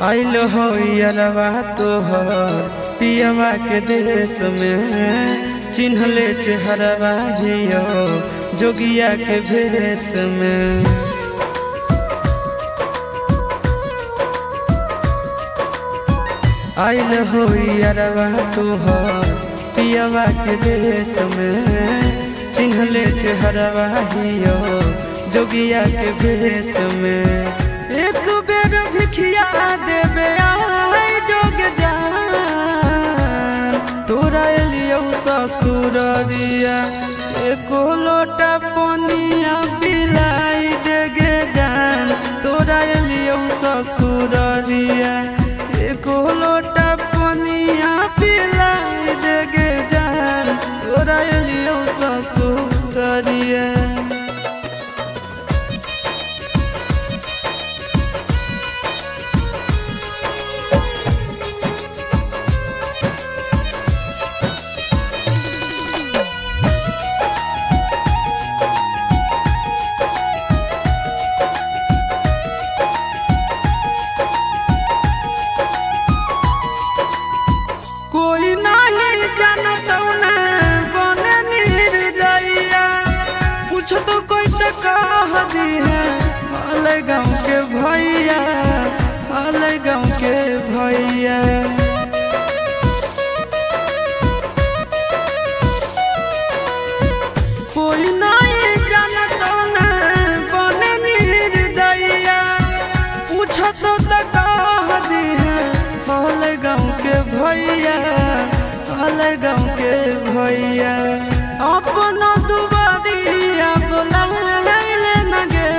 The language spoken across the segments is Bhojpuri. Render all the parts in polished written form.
आइल हो यारवा तोहर पियवा के देश में, चिन्हले चेहरवा हियो जोगिया के भेष में। आइल हो यारवा तोहर पियवा के देश में, चिन्हले चेहरवा हियो जोगिया के भेष में। एक बेर भिखिया देवे आए जोग जान, तोरा एलियो ससुररिया एको लोटा पनिया पिलाई देगे जान। तोरा एलियो ससुररिया एको लोटा पनिया पिलाई देगे जान। तोरा एलियो ससुररिया कोई नहीं जानत बने निर्दयिया, पूछ तो कोई तो कह दी है हाल गाँव के भैया, हाल गाँव के भैया। कोई नहीं जानत बने निर्दयिया, पूछ तो कह दी है हाल गाँव के भैया, हाल गाँव के भैया। अपना दुबारिया बोला न गे,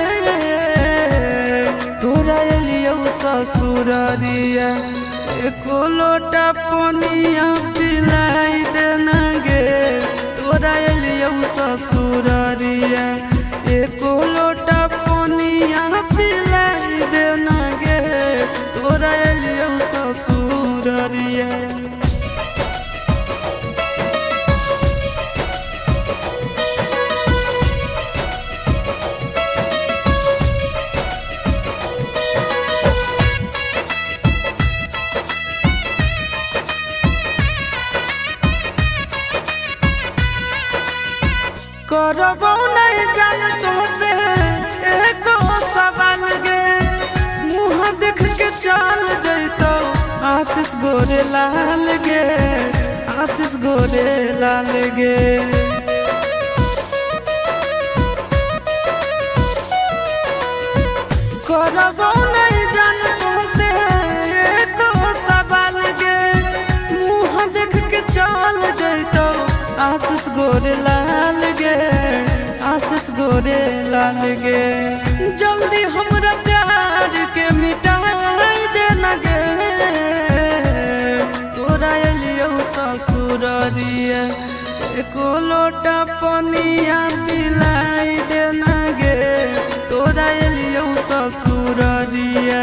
तोरा एलियो ससुररिया एको लोटा पनिया पिलाई देना गे। तोरा एलियो ससुररिया एको लोटा पनिया पिलाई देना गे। तोरा एलियो ससुररिया करबो नहीं जान तुमसे एको सवाल गे, मुँह देख के चल जैतो आशीष गोरे लाल गे, आशीष गोरे लाल गे। करबो नहीं जान तुमसे एको सवाल गे, मुँह देख के चल जैतो आशीष गोरे लाल गे, आशीष गोरे लाल गे। जल्दी हमरा प्यार के मिटाई देना गे। तोरा एलियो ससुररिया एको लोटा पनिया पिलाई देना गे। तोरा एलियो ससुररिया